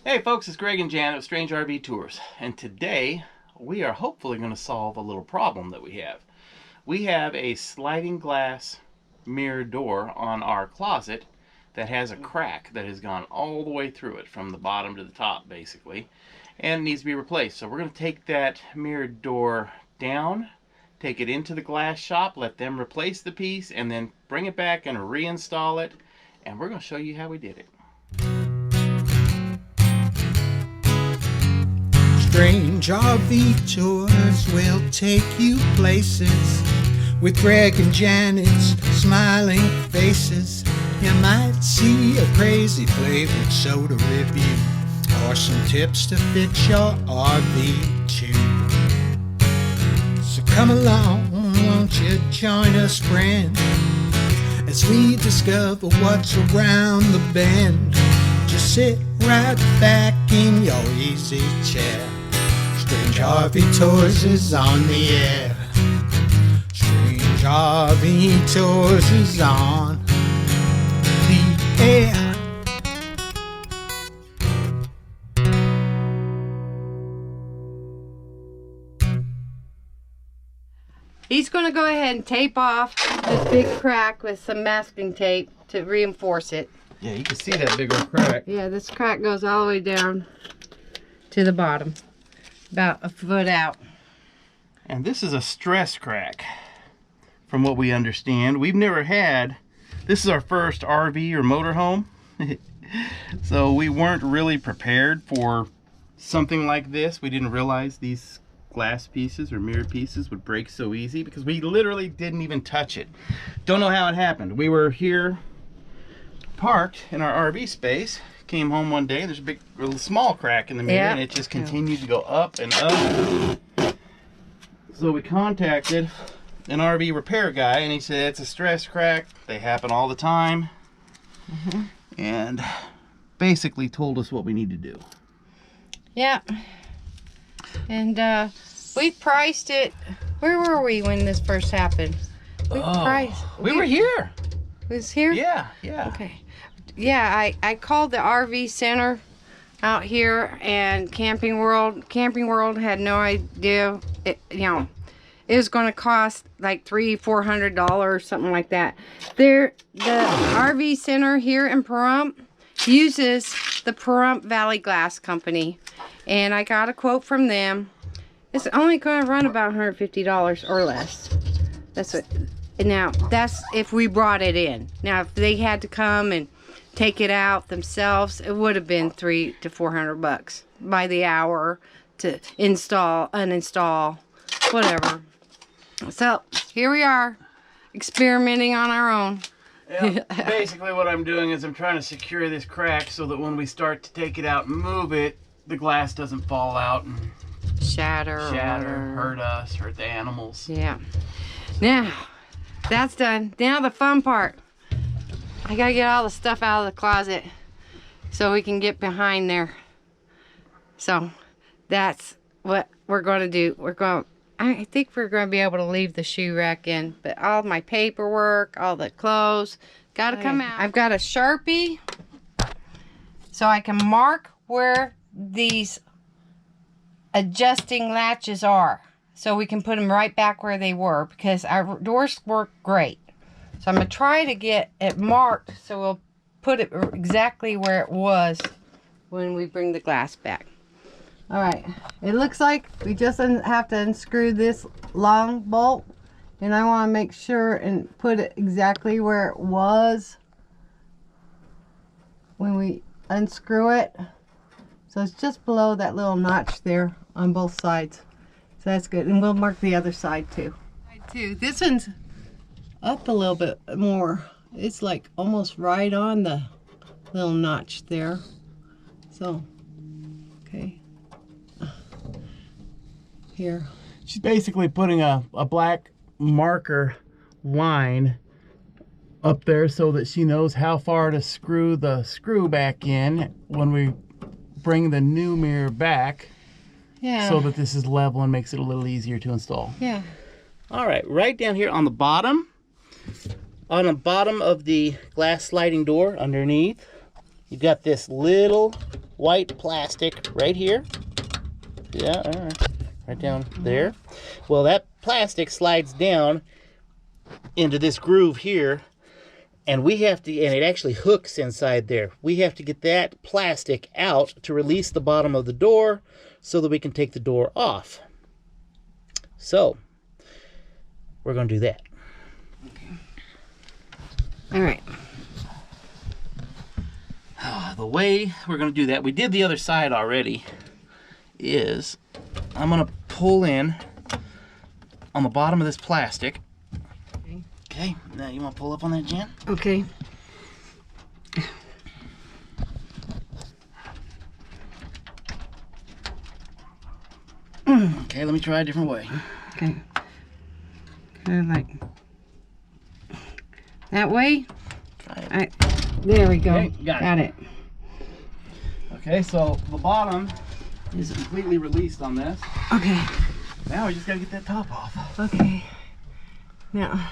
Hey folks, it's Greg and Janet of Strange RV Tours, and today we are hopefully going to solve a little problem that we have. We have a sliding glass mirror door on our closet that has a crack that has gone all the way through it from the bottom to the top basically, and needs to be replaced. So we're going to take that mirror door down, take it into the glass shop, let them replace the piece, and then bring it back and reinstall it, and we're going to show you how we did it. Strange RV Tours will take you places with Greg and Janet's smiling faces. You might see a crazy flavored soda review or some tips to fit your RV too. So come along, won't you join us, friend, as we discover what's around the bend. Just sit right back in your easy chair. Strange RV Tours is on the air. Strange RV Tours is on the air. He's going to go ahead and tape off this big crack with some masking tape to reinforce it. Yeah, you can see that big old crack. Yeah, this crack goes all the way down to the bottom, about a foot out. And this is a stress crack, from what we understand. We've never had, this is our first RV or motorhome, so we weren't really prepared for something like this. We didn't realize these glass pieces or mirror pieces would break so easy because we literally didn't even touch it. Don't know how it happened. We were here parked in our RV space, came home one day, there's a big, little small crack in the mirror, and it just continued to go up and up. So we contacted an RV repair guy, and he said it's a stress crack, they happen all the time, and basically told us what we need to do. Yeah. And we priced it. Where were we when this first happened? We were here. Was here? Yeah. Okay. Yeah, I called the RV center out here, and Camping World had no idea. It was going to cost like $300-400, something like that. The RV center here in Pahrump uses the Pahrump Valley Glass Company, and I got a quote from them. It's only going to run about $150 or less. That's what. Now that's if we brought it in. Now if they had to come and take it out themselves, it would have been $300 to $400 by the hour to install, uninstall, whatever. So here we are, experimenting on our own. Yeah, basically what I'm doing is I'm trying to secure this crack so that when we start to take it out and move it, the glass doesn't fall out and shatter, hurt us, hurt the animals. Yeah. Now that's done. Now the fun part. I gotta get all the stuff out of the closet so we can get behind there. So that's what we're going to do. I think we're going to be able to leave the shoe rack in, but all my paperwork, all the clothes, gotta come out. I've got a Sharpie so I can mark where these adjusting latches are, so we can put them right back where they were, because our doors work great. So I'm going to try to get it marked so we'll put it exactly where it was when we bring the glass back. Alright, it looks like we just have to unscrew this long bolt, and I want to make sure and put it exactly where it was when we unscrew it. So it's just below that little notch there on both sides. So that's good, and we'll mark the other side too. This one's up a little bit more. It's like almost right on the little notch there. So, okay. Here. She's basically putting a black marker line up there so that she knows how far to screw the screw back in when we bring the new mirror back. Yeah. So that this is level and makes it a little easier to install. Yeah. All right, right down here on the bottom of the glass sliding door underneath, you've got this little white plastic right here. Yeah, all right. Right down there. Well, that plastic slides down into this groove here, and we have to, and it actually hooks inside there. We have to get that plastic out to release the bottom of the door so that we can take the door off. So, we're going to do that. All right. The way we're going to do that, we did the other side already, is I'm going to pull in on the bottom of this plastic. Okay, now you want to pull up on that, Jan? Okay. Okay, let me try a different way. Okay. Kind of like that way. Try it. All right. There we go. Okay, got it. Okay, so the bottom is completely released on this. Okay. Now we just gotta get that top off. Okay. Now.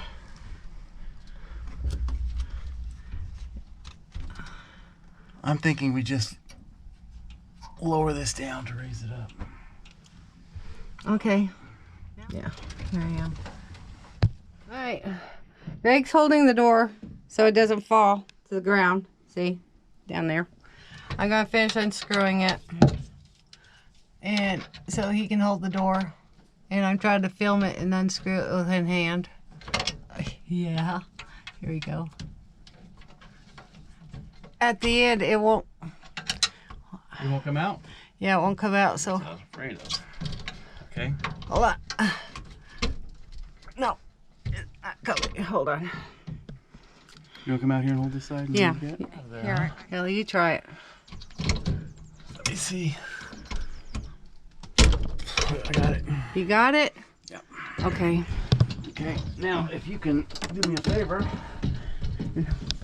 I'm thinking we just lower this down to raise it up. Okay. Yeah. Here I am. All right. Greg's holding the door so it doesn't fall to the ground. See? Down there. I'm going to finish unscrewing it. And so he can hold the door. And I'm trying to film it and unscrew it with one hand. Yeah. Here we go. At the end, it won't. It won't come out? Yeah, it won't come out. So I was afraid of. Okay. hold on. No. It's not coming. Hold on. You want to come out here and hold this side? And Yeah. move it? Oh, there. Here, Kelly, you try it. Let me see. I got it. You got it? Yeah. Okay. Okay. Now, if you can do me a favor,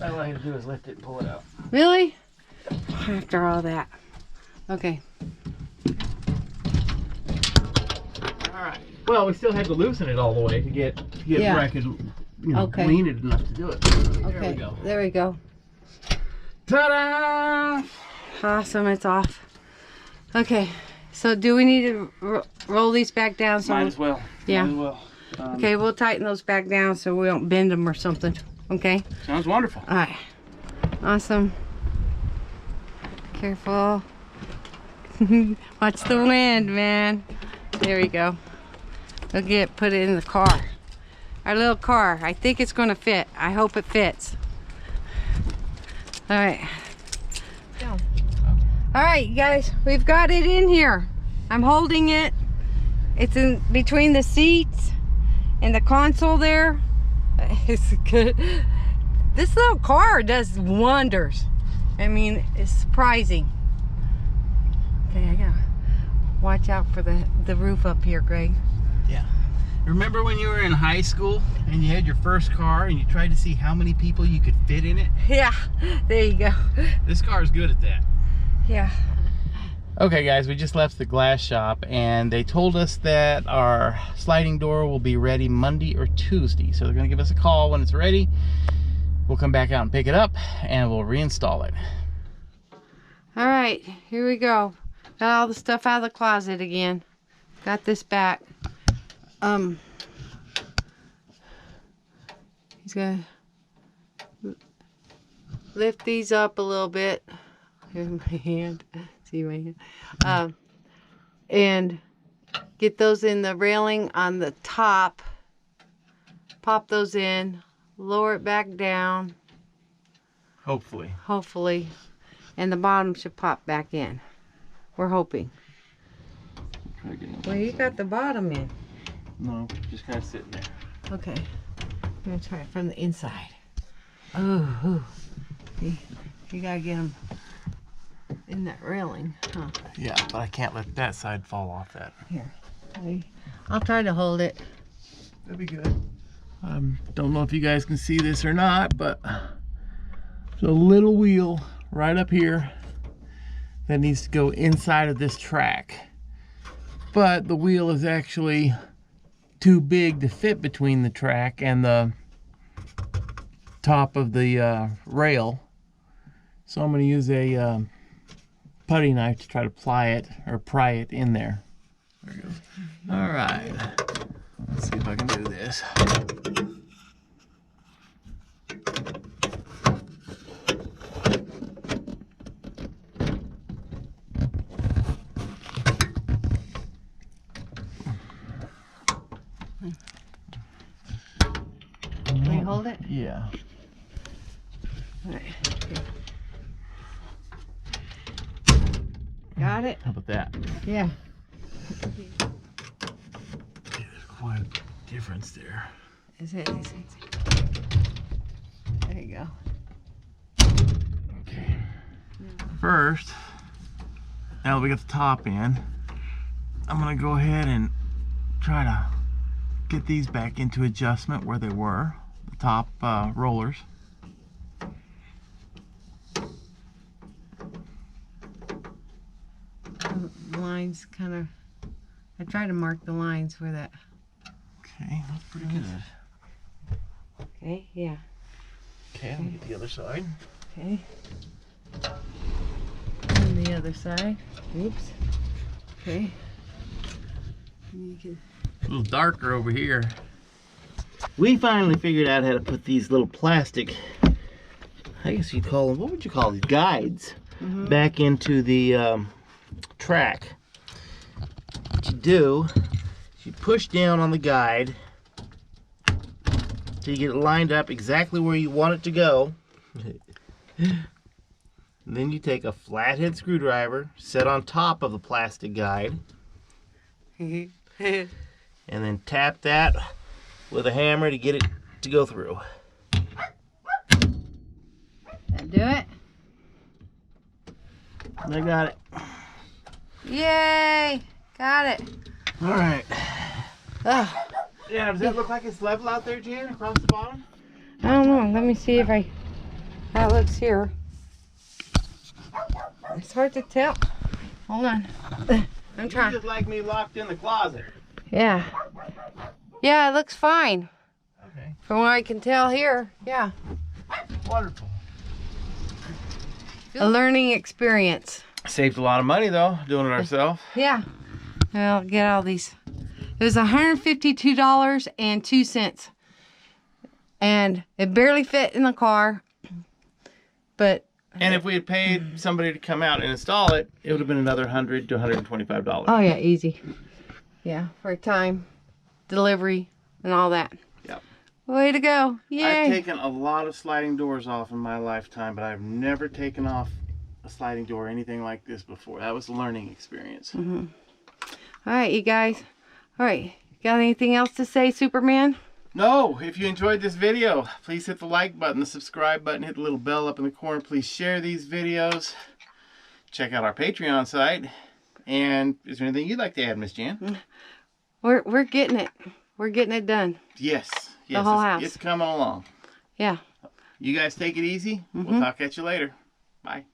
all I have to do is lift it and pull it out. Really? After all that. Okay. All right. Well, we still had to loosen it all the way to get Yeah. where I could, Okay. lean it enough to do it. There Okay. we go. There we go. Ta-da! Awesome. It's off. Okay. So do we need to roll these back down? So Might as well. Yeah. Might as well. Okay, we'll tighten those back down so we don't bend them or something. Okay? Sounds wonderful. All right. Awesome. Careful. Watch the wind, man. There we go. We'll put it in the car. Our little car. I think it's going to fit. I hope it fits. All right. All right, you guys. We've got it in here. I'm holding it. It's in between the seats and the console there. It's good. This little car does wonders. I mean, it's surprising. Okay, I gotta watch out for the roof up here, Greg. Yeah. Remember when you were in high school and you had your first car and you tried to see how many people you could fit in it? Yeah, there you go. This car is good at that. Yeah. Okay guys, we just left the glass shop and they told us that our sliding door will be ready Monday or Tuesday. So they're gonna give us a call when it's ready. We'll come back out and pick it up and we'll reinstall it. All right, here we go. Got all the stuff out of the closet again. Got this back. He's gonna lift these up a little bit. Here's my hand. See my hand. And get those in the railing on the top. Pop those in. Lower it back down. Hopefully. Hopefully. And the bottom should pop back in. We're hoping. Well, you got the bottom in. No, just kind of sitting there. Okay. I'm going to try it from the inside. Oh, you got to get them in that railing, huh? Yeah, but I can't let that side fall off that. Here. I'll try to hold it. That'd be good. Don't know if you guys can see this or not, but there's a little wheel right up here that needs to go inside of this track. But the wheel is actually too big to fit between the track and the top of the rail. So I'm going to use a putty knife to try to pry it in there. There it goes. All right. Let's see if I can do this. Can you hold it? Yeah. All right. Got it? How about that? Yeah. There's quite a difference there. Is it? There you go. Okay. First, now that we got the top in, I'm gonna go ahead and try to get these back into adjustment where they were, the top rollers. The lines kind of. I try to mark the lines where that. Okay, that's pretty good. Okay. Yeah. Okay, let me get the other side. Okay. And the other side. Oops. Okay. You can. A little darker over here. We finally figured out how to put these little plastic, I guess you'd call them, what would you call these, guides, back into the track. What you do is you push down on the guide till you get it lined up exactly where you want it to go. And then you take a flathead screwdriver, set on top of the plastic guide, and then tap that with a hammer to get it to go through. That do it? And I got it. Yay! Got it. All right. Ugh. Yeah, does that look like it's level out there, Jan, across the bottom? I don't know. Let me see if how it looks here. It's hard to tell. Hold on. I'm You trying. just like me locked in the closet. Yeah. Yeah, it looks fine. Okay. From what I can tell here. Yeah. Wonderful. A learning experience. Saved a lot of money though, doing it ourselves. Yeah. I'll get all these. It was $152.02. And it barely fit in the car. But And if we had paid somebody to come out and install it, it would have been another $100 to $125. oh yeah, easy. Yeah, for time, delivery, and all that. Yep. Way to go. Yay. I've taken a lot of sliding doors off in my lifetime, but I've never taken off a sliding door or anything like this before. That was a learning experience. All right, you guys. All right. Got anything else to say, Superman? No, if you enjoyed this video, please hit the like button, the subscribe button, hit the little bell up in the corner. Please share these videos. Check out our Patreon site. And is there anything you'd like to add, Miss Jan? We're getting it. We're getting it done. Yes. The whole house. It's coming along. Yeah. You guys take it easy. We'll talk at you later. Bye.